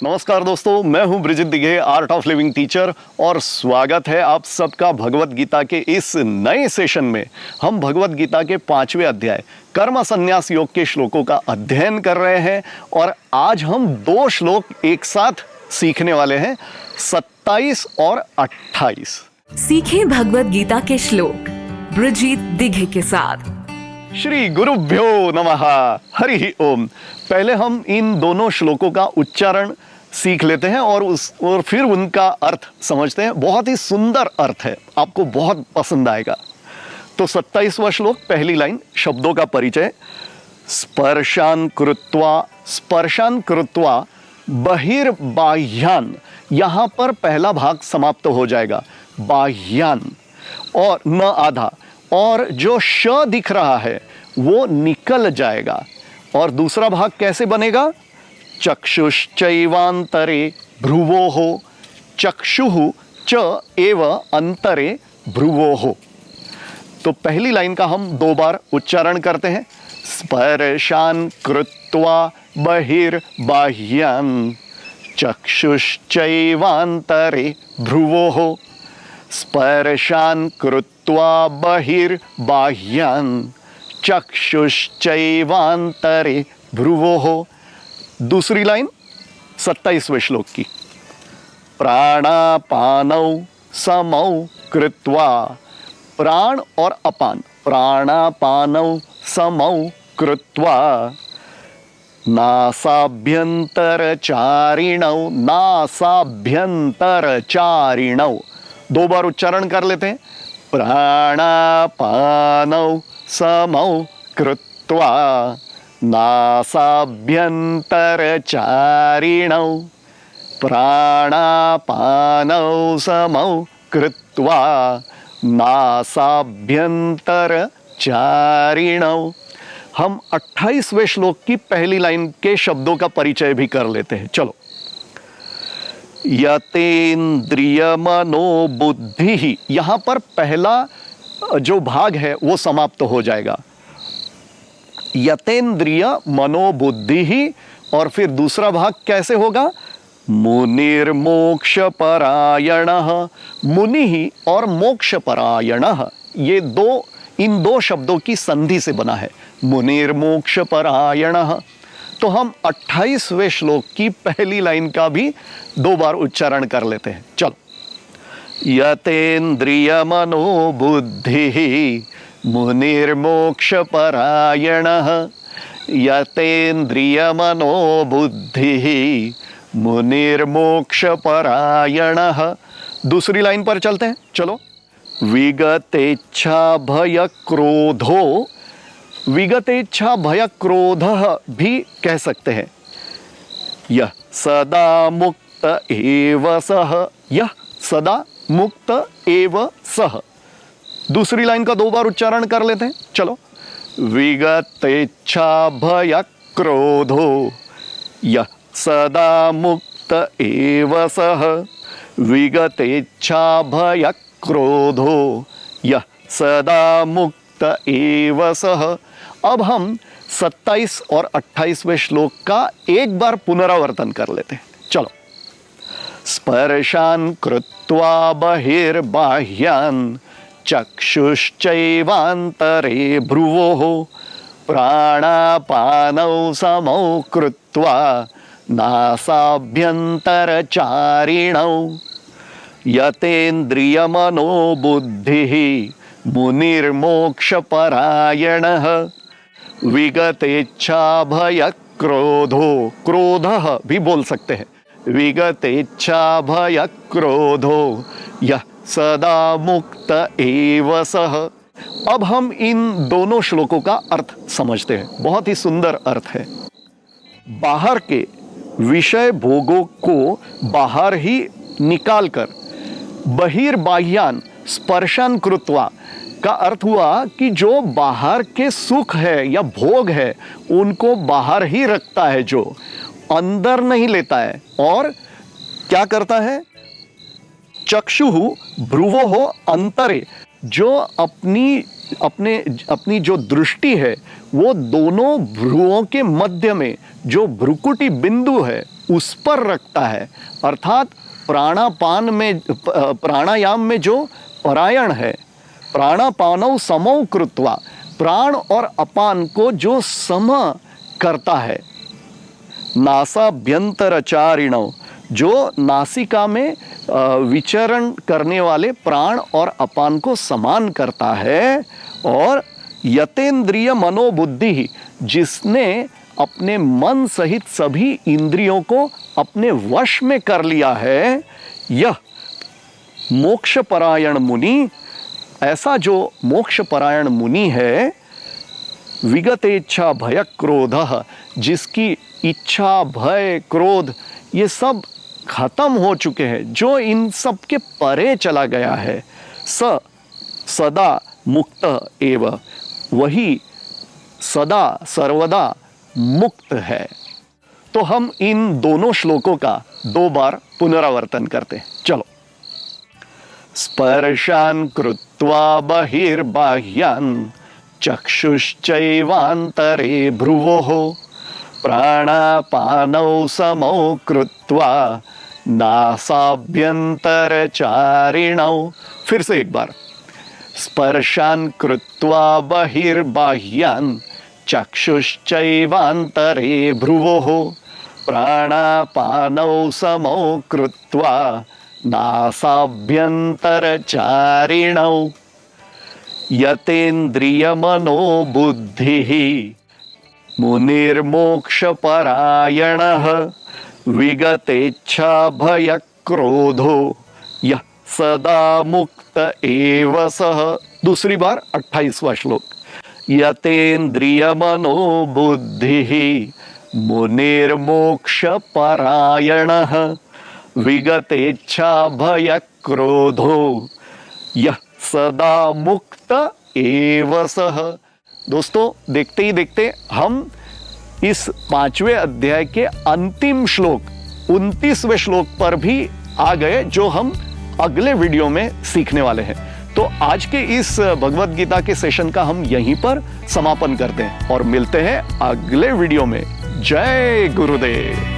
नमस्कार दोस्तों, मैं हूं Bridget Dighe, art of living teacher, और स्वागत है आप सबका भगवत गीता के इस नए सेशन में। हम भगवत गीता के 5वें अध्याय कर्म संन्यास योग के श्लोकों का अध्ययन कर रहे हैं और आज हम 2 श्लोक एक साथ सीखने वाले हैं, 27 और 28। सीखें भगवत गीता के श्लोक ब्रिजित दिघे के साथ। श्री गुरुभ्यो नमः, हरि ओम। पहले हम इन दोनों श्लोकों का उच्चारण सीख लेते हैं और फिर उनका अर्थ समझते हैं। बहुत ही सुंदर अर्थ है, आपको बहुत पसंद आएगा। तो 27वां श्लोक, पहली लाइन, शब्दों का परिचय। स्पर्शान कृत्वा बहिर्बाह्यान, यहां पर पहला भाग समाप्त हो जाएगा, बाह्यान, और न आधा, और जो श दिख रहा है वो निकल जाएगा। और दूसरा भाग कैसे बनेगा? चक्षुश्चैवांतरे भ्रुवोः, चक्षुः च एव अंतरे भ्रुवोः। तो पहली लाइन का हम 2 बार उच्चारण करते हैं। स्पर्शान कृत्वा बहिर्बाह्यान चक्षुश्चैवांतरे भ्रुवोः, स्पर्शान कृत्वा बहिर्बाह्यान चक्षुश्चैवांतरे भ्रुवोः। दूसरी लाइन 27वें श्लोक की। प्राणापानौ समौ कृत्वा, प्राण और अपान, प्राणापानौ समौ कृत्वा नासाभ्यंतरचारिणौ, नासाभ्यंतरचारिणौ, 2 बार उच्चारण कर लेते हैं। प्राणापानौ समौ कृत्वा नासाभ्यंतरचारिणौ, प्राणापानौ समौ कृत्वा नासाभ्यंतरचारिणौ। हम 28वें श्लोक की पहली लाइन के शब्दों का परिचय भी कर लेते हैं। चलो। यतेन्द्रिय मनोबुद्धि, यहां पर पहला जो भाग है वो समाप्त हो जाएगा। यतेन्द्रिय मनोबुद्धि, और फिर दूसरा भाग कैसे होगा? मुनिर्मोक्ष परायणः, मुनि और मोक्ष परायणः, ये इन 2 शब्दों की संधि से बना है, मुनिर्मोक्ष परायणः। तो हम 28वें श्लोक की पहली लाइन का भी 2 बार उच्चारण कर लेते हैं। चलो। यतेन्द्रिय मनोबुद्धि मुनिर्मोक्ष परायणः, यतेन्द्रिय मनोबुद्धि मुनिर्मोक्ष परायणः। दूसरी लाइन पर चलते हैं। चलो। विगतेच्छा भय क्रोधो, विगतेच्छा भय क्रोधः भी कह सकते हैं। यह सदा मुक्त एव सः, यह सदा मुक्त एव सः। दूसरी लाइन का 2 बार उच्चारण कर लेते हैं। चलो। विगतेच्छा भय क्रोधो, यह सदा मुक्त एव सः, विगतेच्छा भय क्रोधो, यह सदा मुक्त एव सः। अब हम 27 और 28वें श्लोक का एक बार पुनरावर्तन कर लेते हैं। चलो। स्पर्शान कृत्वा बहिर्बाह्यान चक्षुश्चैवांतरे भ्रुवोः, प्राणापानौ समौ कृत्वा नासाभ्यंतरचारिणौ, यतेन्द्रिय मनोबुद्धिः मुनिर्मोक्ष परायणः, विगतेच्छा भय क्रोधो, क्रोधः भी बोल सकते हैं, विगतेच्छा भय क्रोधो, यह सदा मुक्त एव सः। अब हम इन दोनों श्लोकों का अर्थ समझते हैं। बहुत ही सुंदर अर्थ है। बाहर के विषय भोगों को बाहर ही निकालकर बहिर्बाह्यान स्पर्शन कृत्वा का अर्थ हुआ कि जो बाहर के सुख है या भोग है उनको बाहर ही रखता है, जो अंदर नहीं लेता है। और क्या करता है? चक्षुः भ्रुवोः अंतरे, जो अपनी जो दृष्टि है वो दोनों भ्रुवों के मध्य में जो भ्रुकुटी बिंदु है उस पर रखता है। अर्थात प्राणायाम में जो परायण है, प्राणापानौ समौ कृत्वा, प्राण और अपान को जो सम करता है। नासाभ्यंतरचारिणौ, जो नासिका में विचरण करने वाले प्राण और अपान को समान करता है। और यतेंद्रिय मनोबुद्धि, जिसने अपने मन सहित सभी इंद्रियों को अपने वश में कर लिया है, यह मोक्षपरायण मुनि, ऐसा जो मोक्षपरायण मुनि है, विगतेच्छा भय क्रोधः, जिसकी इच्छा भय क्रोध ये सब खत्म हो चुके हैं, जो इन सब के परे चला गया है, सदा मुक्त एव, वही सदा सर्वदा मुक्त है। तो हम इन दोनों श्लोकों का 2 बार पुनरावर्तन करते हैं। चलो। स्पर्शान् कृत्वा बहिर्बाह्यान् चक्षुश्चैवान्तरे भ्रुवोः प्राणापानौ समौ कृत्वा नासाभ्यंतरचारिणौ। फिर से एक बार। स्पर्शान् कृत्वा बहिर्बाह्यान् चक्षुश्चैवान्तरे भ्रुवोः प्राणापानौ समौ कृत्वा नासाभ्यंतरचारिणौ। यतेन्द्रियमनोबुद्धिः मुनिर्मोक्षपरायणः विगतेच्छा भयक्रोधो यः सदा मुक्त एव सः। दूसरी बार 28वां श्लोक। यतेन्द्रियमनोबुद्धिः मुनिर्मोक्षपरायणः विगतेच्छा भयक्रोधो यः सदा मुक्त एव सः। दोस्तों, देखते ही देखते हम इस 5वें अध्याय के अंतिम श्लोक 29वें श्लोक पर भी आ गए, जो हम अगले वीडियो में सीखने वाले हैं। तो आज के इस भगवत गीता के सेशन का हम यहीं पर समापन करते हैं और मिलते हैं अगले वीडियो में। जय गुरुदेव।